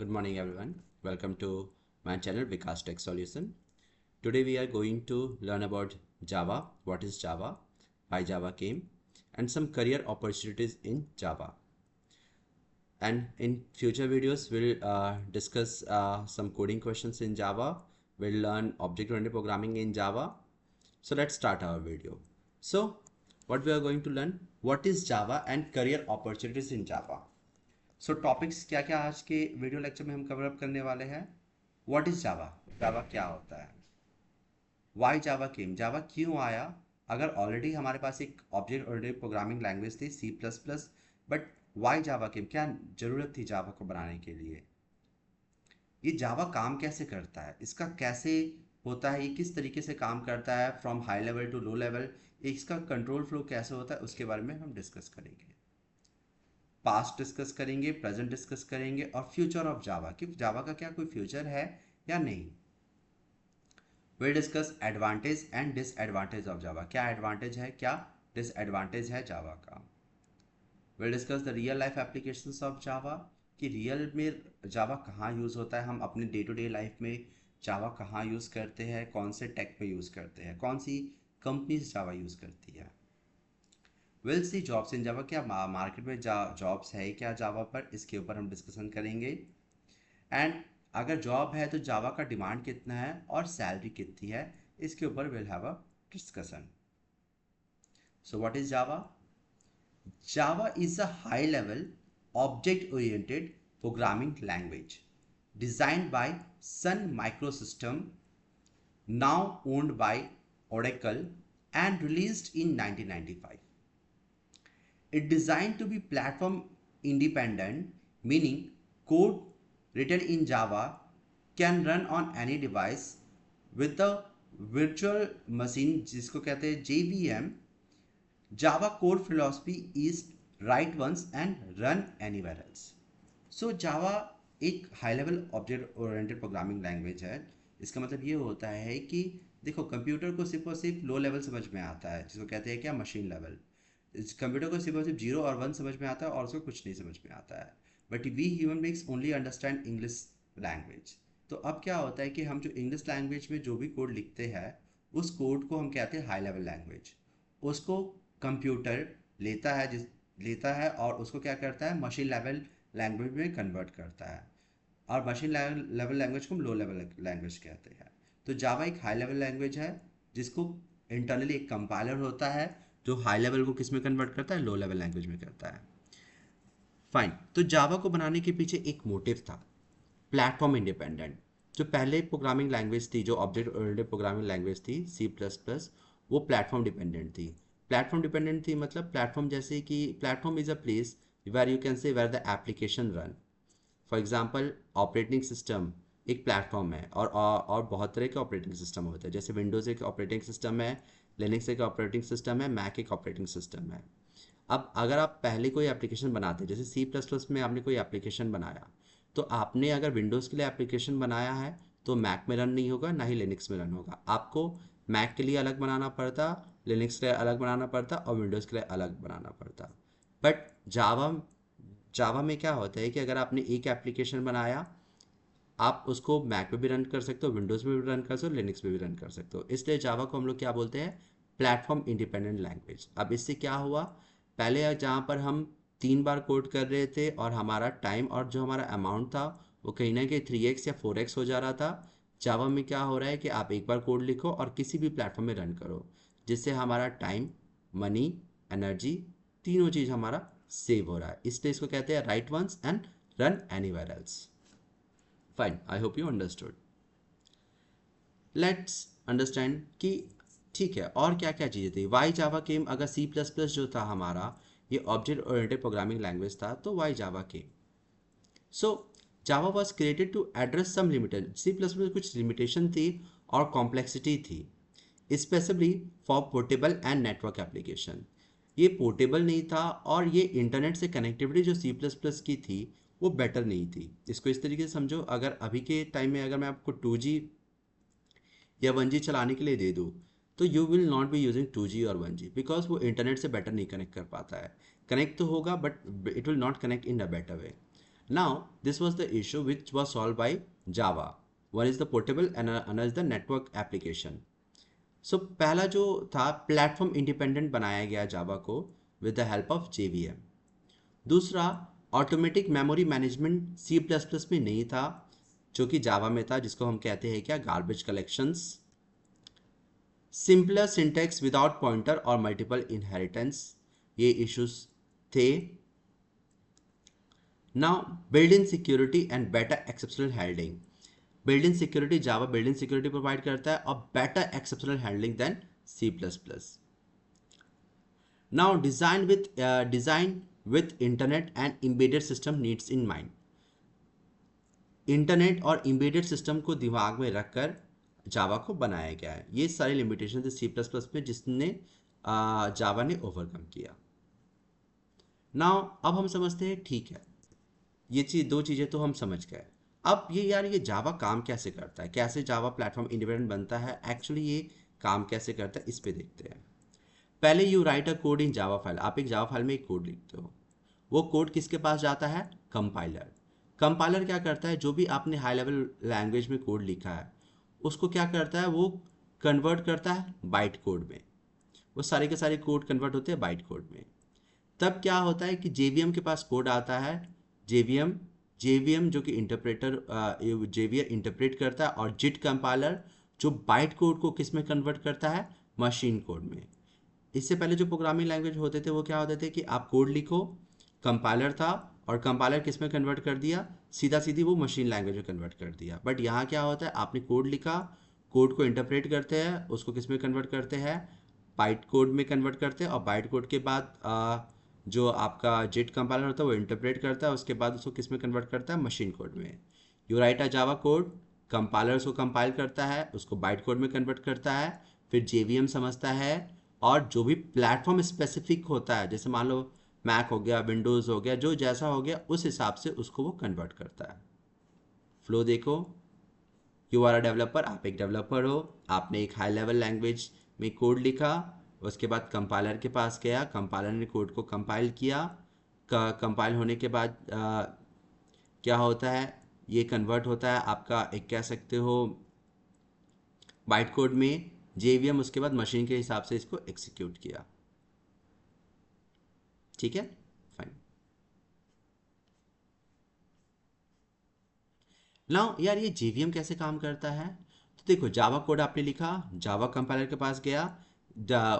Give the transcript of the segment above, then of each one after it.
Good morning everyone. Welcome to my channel Vikas Tech Solution. Today we are going to learn about Java, what is Java, why Java came, and some career opportunities in Java. And in future videos we'll discuss some coding questions in Java. We'll learn object-oriented programming in Java. So let's start our video. So what we are going to learn, what is Java and career opportunities in Java. So topics क्या क्या आज के video lecture में हम cover up करने वाले हैं. What is Java, जावा क्या होता है, वाई जावा केम, जावा क्यों आया. अगर ऑलरेडी हमारे पास एक ऑब्जेक्ट ओरिएंटेड प्रोग्रामिंग लैंग्वेज थी C++, बट वाई जावा केम, क्या ज़रूरत थी जावा को बनाने के लिए. ये जावा काम कैसे करता है, इसका कैसे होता है, ये किस तरीके से काम करता है from high level to low level, इसका कंट्रोल फ्लो कैसे होता है, उसके बारे में हम डिस्कस करेंगे. पास्ट डिस्कस करेंगे, प्रेजेंट डिस्कस करेंगे और फ्यूचर ऑफ जावा कि जावा का क्या कोई फ्यूचर है या नहीं. Will discuss advantage and disadvantage of Java, क्या एडवांटेज है क्या डिसएडवांटेज है जावा का. Will discuss the real life applications of Java कि रियल में जावा कहाँ यूज़ होता है, हम अपने डे टू डे लाइफ में जावा कहाँ यूज़ करते हैं, कौन से टेक पे यूज़ करते हैं, कौन सी कंपनीज जावा यूज़ करती है. विल सी जॉब्स इन जावा, क्या मार्केट में जॉब्स है क्या जावा पर, इसके ऊपर हम डिस्कशन करेंगे. एंड अगर जॉब है तो जावा का डिमांड कितना है और सैलरी कितनी है, इसके ऊपर will have a discussion. So what is Java. Java is a high level object oriented programming language designed by Sun Microsystem, now owned by Oracle and released in 1995. It designed to be platform independent, meaning code written in Java can run on any device with the virtual machine जिसको कहते हैं JVM. Java core philosophy is write once and run anywhere else. So Java एक high level object oriented programming language है. इसका मतलब ये होता है कि देखो कंप्यूटर को सिर्फ और सिर्फ लो लेवल समझ में आता है, जिसको कहते हैं क्या मशीन लेवल. इस कंप्यूटर को सिर्फ और सिर्फ 0 और 1 समझ में आता है और उसको कुछ नहीं समझ में आता है. But we human beings only understand English language. तो अब क्या होता है कि हम जो इंग्लिश लैंग्वेज में जो भी कोड लिखते हैं उस कोड को हम कहते हैं हाई लेवल लैंग्वेज. उसको कंप्यूटर लेता है और उसको क्या करता है मशीन लेवल लैंग्वेज में कन्वर्ट करता है, और मशीन लेवल लैंग्वेज को हम लो लेवल लैंग्वेज कहते हैं. तो जावा एक हाई लेवल लैंग्वेज है जिसको इंटरनली एक कंपाइलर होता है जो हाई लेवल को किस में कन्वर्ट करता है, लो लेवल लैंग्वेज में करता है. फाइन. तो जावा को बनाने के पीछे एक मोटिव था, प्लेटफॉर्म इंडिपेंडेंट. जो पहले प्रोग्रामिंग लैंग्वेज थी, जो ऑब्जेक्ट ओरिएंटेड प्रोग्रामिंग लैंग्वेज थी C++, वो प्लेटफॉर्म डिपेंडेंट थी. प्लेटफॉर्म डिपेंडेंट थी मतलब प्लेटफॉर्म जैसे कि platform is a place where you can say where the application run. For example operating system एक प्लेटफॉर्म है और बहुत तरह के ऑपरेटिंग सिस्टम होते हैं. जैसे विंडोज़ एक ऑपरेटिंग सिस्टम है, लिनक्स एक ऑपरेटिंग सिस्टम है, मैक एक ऑपरेटिंग सिस्टम है. अब अगर आप पहले कोई एप्लीकेशन बनाते, जैसे C++ में आपने कोई एप्लीकेशन बनाया, तो आपने अगर विंडोज़ के लिए एप्लीकेशन बनाया है तो मैक में रन नहीं होगा, ना ही लिनक्स में रन होगा. आपको मैक के लिए अलग बनाना पड़ता, लिनक्स के लिए अलग बनाना पड़ता और विंडोज़ के लिए अलग बनाना पड़ता. बट जावा में क्या होता है कि अगर आपने एक एप्लीकेशन बनाया, आप उसको मैक पे भी रन कर सकते हो, विंडोज़ में भी रन कर सकते हो, लिनक्स पे भी रन कर सकते हो. इसलिए जावा को हम लोग क्या बोलते हैं, प्लेटफॉर्म इंडिपेंडेंट लैंग्वेज. अब इससे क्या हुआ, पहले जहाँ पर हम 3 बार कोड कर रहे थे और हमारा टाइम और जो हमारा अमाउंट था वो कहीं ना कहीं 3x या 4x हो जा रहा था, जावा में क्या हो रहा है कि आप एक बार कोड लिखो और किसी भी प्लेटफॉर्म में रन करो, जिससे हमारा टाइम, मनी, एनर्जी, तीनों चीज़ हमारा सेव हो रहा है. इसलिए इसको कहते हैं write once and run anywhere else. Fine, I hope you understood. Let's understand कि ठीक है और क्या क्या चीज़ें थी. वाई जावा केम, अगर C++ जो था हमारा ये ऑब्जेक्ट ओरिएंटेड प्रोग्रामिंग लैंग्वेज था, तो why Java came. So Java was created to address some limited, C++ में कुछ लिमिटेशन थी और कॉम्प्लेक्सिटी थी, specially for portable and network application. ये पोर्टेबल नहीं था और ये इंटरनेट से कनेक्टिविटी जो C++ की थी वो बेटर नहीं थी. इसको इस तरीके से समझो, अगर अभी के टाइम में अगर मैं आपको 2G या 1G चलाने के लिए दे दूँ तो you will not be using 2G और 1G, बिकॉज वो इंटरनेट से बेटर नहीं कनेक्ट कर पाता है. कनेक्ट तो होगा but it will not connect in a better way. Now, this was the issue which was solved by Java. One is the portable and another is the network application. So पहला जो था platform independent बनाया गया जावा को with the help of JVM. दूसरा automatic memory management C++ में नहीं था जो कि जावा में था, जिसको हम कहते हैं क्या, garbage collections. Simpler syntax without pointer और मल्टीपल इनहेरिटेंस, ये इश्यूज थे. Now build in security and better exceptional handling. Build in security, Java build in security provide करता है और better exceptional handling than C++. Now design with internet and embedded system needs in mind. Internet और embedded system को दिमाग में रखकर जावा को बनाया गया है. ये सारी लिमिटेशन थे C++ में जिसने जावा ने ओवरकम किया. नाउ अब हम समझते हैं, ठीक है, ये दो चीज़ें तो हम समझ गए. अब ये जावा काम कैसे करता है, कैसे जावा प्लेटफॉर्म इंडिपेंडेंट बनता है, एक्चुअली ये काम कैसे करता है, इस पे देखते हैं. पहले you right a code in Java file. आप एक जावा फाइल में एक कोड लिखते हो. वो कोड किसके पास जाता है? कंपाइलर. कंपाइलर क्या करता है, जो भी आपने हाई लेवल लैंग्वेज में कोड लिखा है उसको क्या करता है, वो कन्वर्ट करता है बाइट कोड में. वो सारे के सारे कोड कन्वर्ट होते हैं बाइट कोड में. तब क्या होता है कि JVM के पास कोड आता है. JVM जो कि JVM इंटरप्रेट करता है, और जिट कंपाइलर जो बाइट कोड को किस में कन्वर्ट करता है? मशीन कोड में. इससे पहले जो प्रोग्रामिंग लैंग्वेज होते थे वो क्या होते थे कि आप कोड लिखो, कंपाइलर था, और कंपाइलर किस में कन्वर्ट कर दिया? सीधा सीधी वो मशीन लैंग्वेज में कन्वर्ट कर दिया. बट यहाँ क्या होता है, आपने कोड लिखा, कोड को इंटरप्रेट करते हैं, उसको किस में कन्वर्ट करते हैं? बाइट कोड में कन्वर्ट करते हैं, और बाइट कोड के बाद जो आपका जिट कंपाइलर होता है वो इंटरप्रेट करता है, उसके बाद उसको किस में कन्वर्ट करता है? मशीन कोड में. You right a Java code, compiler उसको कंपाइल करता है, उसको बाइट कोड में कन्वर्ट करता है, फिर JVM समझता है, और जो भी प्लेटफॉर्म स्पेसिफिक होता है, जैसे मान लो मैक हो गया, विंडोज़ हो गया, जो जैसा हो गया उस हिसाब से उसको वो कन्वर्ट करता है. फ्लो देखो, यू आर अ डेवलपर, आप एक डेवलपर हो, आपने एक हाई लेवल लैंग्वेज में कोड लिखा, उसके बाद कंपाइलर के पास गया, कंपाइलर ने कोड को कंपाइल किया, कंपाइल होने के बाद क्या होता है, ये कन्वर्ट होता है आपका, एक कह सकते हो, बाइट कोड में. JVM उसके बाद मशीन के हिसाब से इसको एग्जीक्यूट किया. ठीक है, फाइन. नाउ यार ये JVM कैसे काम करता है? तो देखो, जावा कोड आपने लिखा, जावा कंपाइलर के पास गया,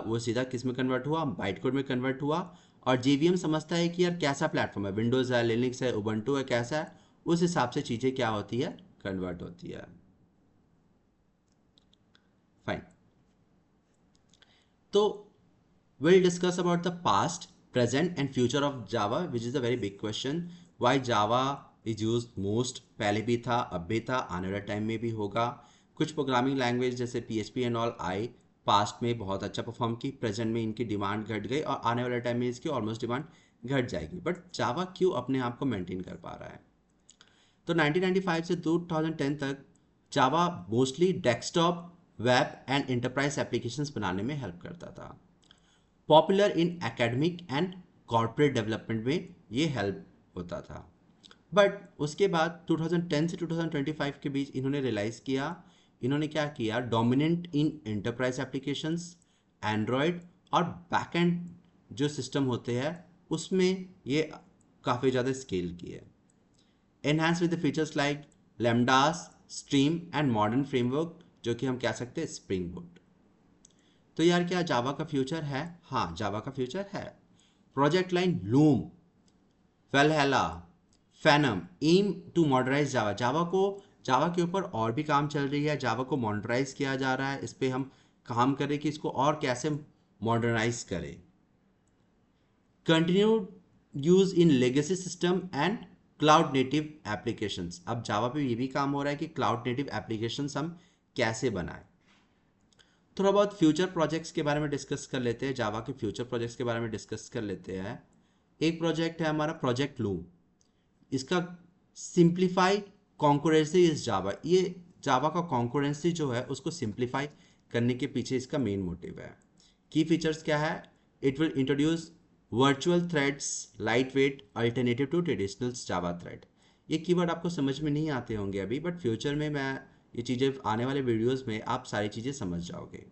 वो सीधा किस में कन्वर्ट हुआ? बाइट कोड में कन्वर्ट हुआ. और JVM समझता है कि यार कैसा प्लेटफॉर्म है, विंडोज़ है, लिनक्स है, उबंटू है, कैसा है, उस हिसाब से चीज़ें क्या होती है? कन्वर्ट होती है. फाइन. तो we'll discuss about the past, present and future of Java, which is a very big question. Why Java is used most? पहले भी था, अब भी था, आने वाले टाइम में भी होगा. कुछ प्रोग्रामिंग लैंग्वेज जैसे PHP and all I past में बहुत अच्छा परफॉर्म की, प्रेजेंट में इनकी डिमांड घट गई, और आने वाले टाइम में इसकी ऑलमोस्ट डिमांड घट जाएगी. बट जावा क्यों अपने आप को मेंटेन कर पा रहा है? तो 1995 से 2010 तक Java mostly desktop, web and enterprise applications बनाने में हेल्प करता था. Popular in academic and corporate development में ये हेल्प होता था. बट उसके बाद 2010 से 2025 के बीच इन्होंने रियलाइज़ किया, इन्होंने क्या किया, dominant in enterprise applications, Android और बैकएंड जो सिस्टम होते हैं उसमें ये काफ़ी ज़्यादा स्केल किए. Enhance with the features like lambdas, stream and modern framework, जो कि हम कह सकते हैं स्प्रिंग बूट. तो यार क्या जावा का फ्यूचर है? हाँ, जावा का फ्यूचर है. Project line Loom, Valhalla, Panama aim to modernize Java. Java के ऊपर और भी काम चल रही है, जावा को मॉडर्नाइज किया जा रहा है, इस पर हम काम करें कि इसको और कैसे मॉडर्नाइज करें. Continued use in legacy system and cloud native applications. अब जावा पे ये भी काम हो रहा है कि क्लाउड नेटिव एप्लीकेशंस हम कैसे बनाएं. थोड़ा बहुत फ्यूचर प्रोजेक्ट्स के बारे में डिस्कस कर लेते हैं, जावा के फ्यूचर प्रोजेक्ट्स के बारे में डिस्कस कर लेते हैं. एक प्रोजेक्ट है हमारा प्रोजेक्ट लूम. इसका सिंप्लीफाई कॉन्करेंसी इज जावा. ये जावा का कॉन्करेंसी जो है उसको सिंप्लीफाई करने के पीछे इसका मेन मोटिव है. की फीचर्स क्या है? It will introduce virtual threads, light weight alternative to traditional Java thread. ये कीवर्ड आपको समझ में नहीं आते होंगे अभी, बट फ्यूचर में मैं ये चीज़ें आने वाले वीडियोस में आप सारी चीज़ें समझ जाओगे।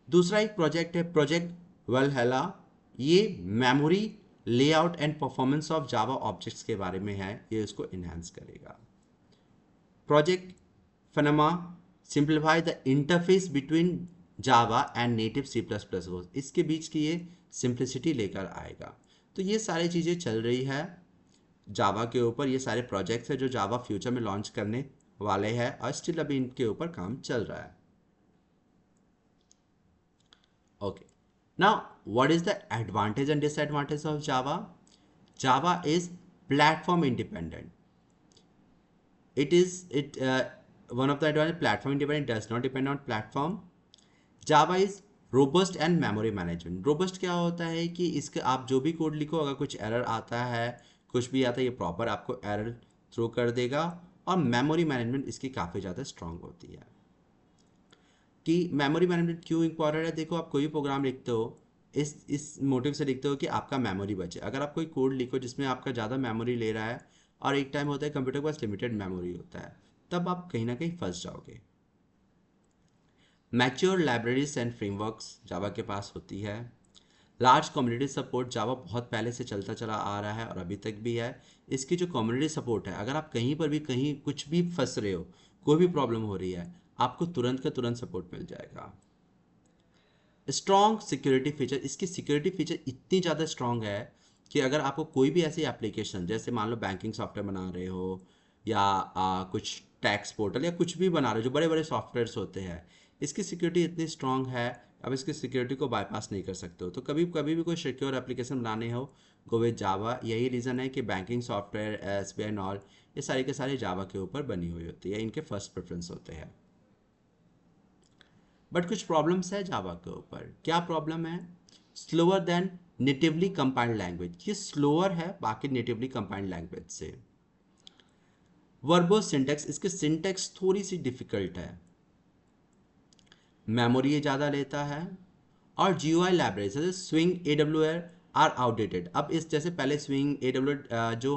दूसरा एक प्रोजेक्ट है प्रोजेक्ट वलहला। ये memory layout and performance of Java objects के बारे में है, ये इसको इन्हांस करेगा। Project Panama simplify the interface between Java and native C plus plus, इसके बीच की ये सिंप्लिसिटी लेकर आएगा। तो ये सारी चीज़ें चल रही है जावा के ऊपर, ये सारे प्रोजेक्ट्स हैं जो जावा फ्यूचर में लॉन्च करने वाले हैं और स्टिल अभी इनके ऊपर काम चल रहा है। Okay. Now, what is the advantage and disadvantage of Java? Java is platform independent. One of the advantage, platform independent, does not depend on platform. Java is robust and memory management. Robust क्या होता है कि इसके आप जो भी code लिखो, अगर कुछ एरर आता है, कुछ भी आता है, ये प्रॉपर आपको एरर थ्रो कर देगा। और मेमोरी मैनेजमेंट इसकी काफ़ी ज़्यादा स्ट्रांग होती है। कि मेमोरी मैनेजमेंट क्यों इंपॉर्टेंट है? देखो, आप कोई भी प्रोग्राम लिखते हो इस मोटिव से लिखते हो कि आपका मेमोरी बचे। अगर आप कोई कोड लिखो जिसमें आपका ज़्यादा मेमोरी ले रहा है, और एक टाइम होता है कंप्यूटर के पास लिमिटेड मेमोरी होता है, तब आप कहीं ना कहीं फंस जाओगे। मैच्योर लाइब्रेरीज एंड फ्रेमवर्क्स जावा के पास होती है। लार्ज कम्युनिटी सपोर्ट, जावा बहुत पहले से चलता चला आ रहा है और अभी तक भी है। इसकी जो कम्युनिटी सपोर्ट है, अगर आप कहीं पर भी कहीं कुछ भी फंस रहे हो, कोई भी प्रॉब्लम हो रही है, आपको तुरंत का तुरंत सपोर्ट मिल जाएगा। स्ट्रॉन्ग सिक्योरिटी फीचर, इसकी सिक्योरिटी फीचर इतनी ज़्यादा स्ट्रॉन्ग है कि अगर आपको कोई भी ऐसी एप्लीकेशन, जैसे मान लो बैंकिंग सॉफ्टवेयर बना रहे हो या कुछ टैक्स पोर्टल या कुछ भी बना रहे हो, जो बड़े बड़े सॉफ्टवेयर्स होते हैं, इसकी सिक्योरिटी इतनी स्ट्रॉन्ग है, अब इसकी सिक्योरिटी को बाईपास नहीं कर सकते हो। तो कभी कभी भी कोई सिक्योर एप्लीकेशन बनाने हो, गो विद जावा। यही रीज़न है कि banking software, SBI and all, ये सारी के सारे जावा के ऊपर बनी हुई होती है, इनके फर्स्ट प्रेफरेंस होते हैं। बट कुछ प्रॉब्लम्स है जावा के ऊपर। क्या प्रॉब्लम है? Slower then natively compiled language, ये स्लोअर है बाकी नेटिवली कंपाइल्ड लैंग्वेज से। वर्बो सिंटेक्स, इसके सिंटेक्स थोड़ी सी डिफिकल्ट है। मेमोरी ये ज़्यादा लेता है। और GUI लाइब्रेरी जैसे स्विंग, AWR आर आउटडेटेड। अब इस जैसे पहले स्विंग, AWR जो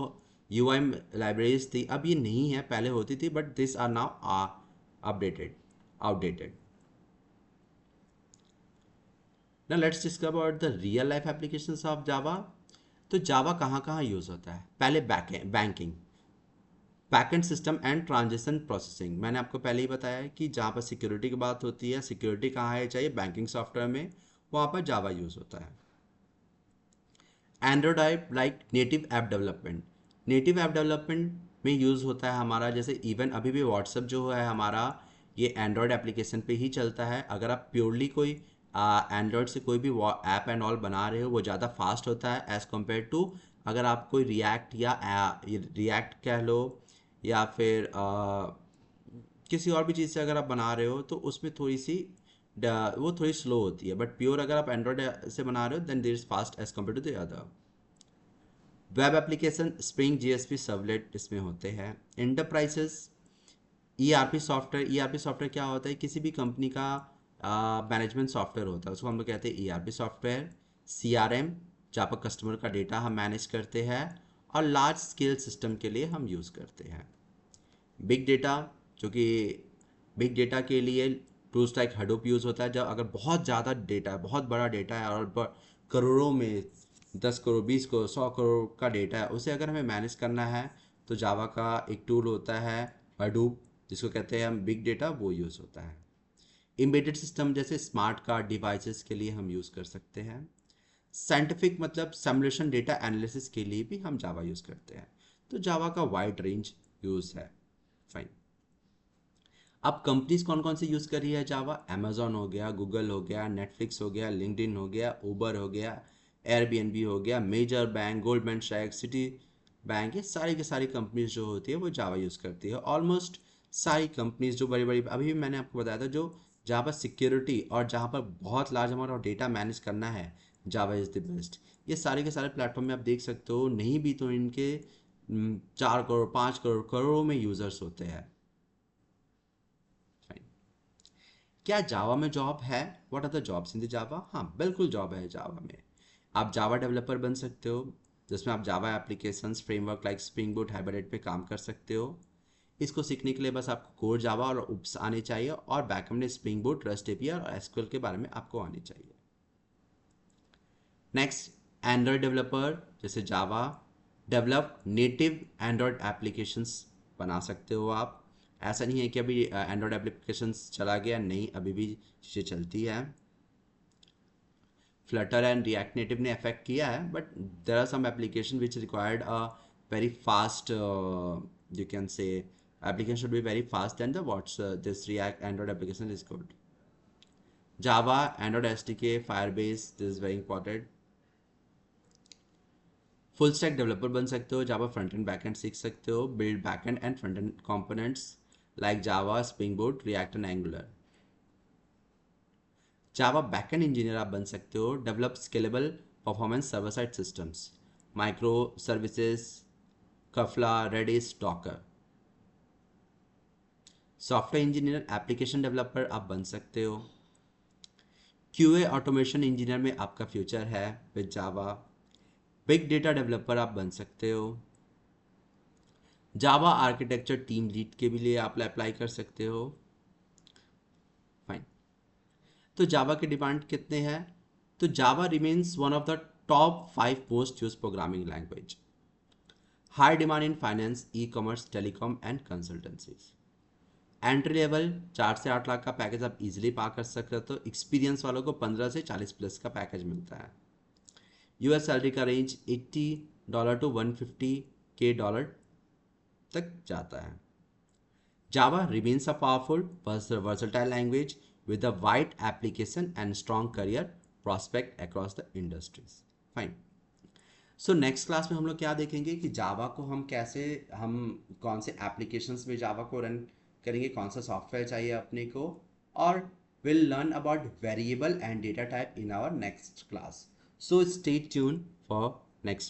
UI लाइब्रेरीज थी, अब ये नहीं है, पहले होती थी, but this are now updated outdated. Now let's discuss about the real life applications of Java. तो जावा कहाँ कहाँ यूज़ होता है? पहले banking, backend system and transaction processing. मैंने आपको पहले ही बताया है कि जहाँ पर सिक्योरिटी की बात होती है, सिक्योरिटी कहाँ है चाहिए बैंकिंग सॉफ्टवेयर में, वहाँ पर जावा यूज़ होता है। Android app like native app development, native app development में यूज़ होता है हमारा। जैसे इवन अभी भी व्हाट्सअप जो है हमारा, ये एंड्रॉयड एप्लीकेशन पे ही चलता है। अगर आप प्योरली कोई एंड्रॉयड से कोई भी ऐप एंड ऑल बना रहे हो, वो ज़्यादा फास्ट होता है एज़ कम्पेयर टू अगर आप कोई रिएक्ट या रिएक्ट कह लो, या फिर किसी और भी चीज़ से अगर आप बना रहे हो, तो उसमें थोड़ी सी वो थोड़ी स्लो होती है। बट प्योर अगर आप एंड्रॉयड से बना रहे हो, then there is fast as compare to the other. Web application Spring GSP servlet इसमें होते हैं। Enterprises ERP software, ERP software क्या होता है? किसी भी कंपनी का मैनेजमेंट सॉफ्टवेयर होता है, उसको हम लोग कहते हैं ERP सॉफ्टवेयर। CRM, जहाँ पर कस्टमर का डेटा हम मैनेज करते हैं। और लार्ज स्केल सिस्टम के लिए हम यूज़ करते हैं। बिग डेटा, जो कि बिग डेटा के लिए टूल्स लाइक हडूप यूज़ होता है। जब अगर बहुत ज़्यादा डेटा है, बहुत बड़ा डेटा है और करोड़ों में 10 करोड़, 20 करोड़, 100 करोड़ का डेटा है, उसे अगर हमें मैनेज करना है, तो जावा का एक टूल होता है हडूप, जिसको कहते हैं हम बिग डेटा, वो यूज़ होता है। एम्बेडेड सिस्टम जैसे स्मार्ट कार्ड डिवाइसेस के लिए हम यूज़ कर सकते हैं। साइंटिफिक मतलब सिमुलेशन डेटा एनालिसिस के लिए भी हम जावा यूज़ करते हैं। तो जावा का वाइड रेंज यूज़ है। फाइन। अब कंपनीज कौन कौन सी यूज़ कर रही है जावा? अमेजोन हो गया, गूगल हो गया, नेटफ्लिक्स हो गया, लिंक्डइन हो गया, उबर हो गया, एयरबीएनबी हो गया, मेजर बैंक, गोल्डमैन सैक्स, सिटी बैंक, ये सारी की सारी कंपनीज जो होती है वो जावा यूज़ करती है। ऑलमोस्ट सारी कंपनीज जो बड़ी बड़ी, अभी भी मैंने आपको बताया था, जो जहाँ पर सिक्योरिटी और जहाँ पर बहुत large amount of data manage करना है, जावा इज़ द बेस्ट। ये सारे के सारे प्लेटफॉर्म में आप देख सकते हो, नहीं भी तो इनके 4 करोड़, 5 करोड़, करोड़ों में यूज़र्स होते हैं। क्या जावा में जॉब है? What are the jobs in the Java? हाँ, बिल्कुल जॉब है जावा में। आप जावा डेवलपर बन सकते हो, जिसमें आप Java applications framework like Spring Boot Hibernate पे काम कर सकते हो। इसको सीखने के लिए बस आपको कोर जावा और उप्स आने चाहिए, और बैकएंड में स्प्रिंग बूट, रस्ट एपीआई और एसक्यूएल के बारे में आपको आने चाहिए। नेक्स्ट, एंड्रॉयड डेवलपर, जैसे Java develop native Android applications बना सकते हो आप। ऐसा नहीं है कि अभी एंड्रॉयड एप्लीकेशंस चला गया, नहीं, अभी भी चीज़ें चलती हैं। फ्लटर एंड रिएक्ट नेटिव ने अफेक्ट किया है, but there are some application which required a very fast, you can say, application should be very fast than the what's this React Android application is good. Java Android SDK Firebase, this is very important. Full stack developer बन सकते हो, Java front end back end सीख सकते हो, build back end and front end components like Java, Spring Boot, React and Angular. Java backend engineer आप बन सकते हो, develop scalable performance server side systems, micro services, Kafka, Redis, Docker. Software engineer application developer आप बन सकते हो। QA automation engineer में आपका फ्यूचर है with Java. Big data developer आप बन सकते हो। जावा आर्किटेक्चर टीम लीड के भी लिए आप अप्लाई कर सकते हो। फाइन। तो जावा के डिमांड कितने हैं? तो Java remains one of the top 5 most use programming language. High demand in finance, e commerce, telecom and consultancies. Entry level 4 से 8 लाख का पैकेज आप इजीली पा कर सकते हो। तो एक्सपीरियंस वालों को 15 से 40 प्लस का पैकेज मिलता है। यूएस सैलरी का रेंज $80 to $150K तक जाता है। Java remains a powerful, versatile language with a wide application and strong career prospect across the industries. Fine. So next class में हम लोग क्या देखेंगे कि जावा को हम कैसे, हम कौन से एप्लीकेशंस में जावा को रन करेंगे, कौन सा सॉफ्टवेयर चाहिए अपने को, और will learn about variable and data type in our next class. So stay tune for next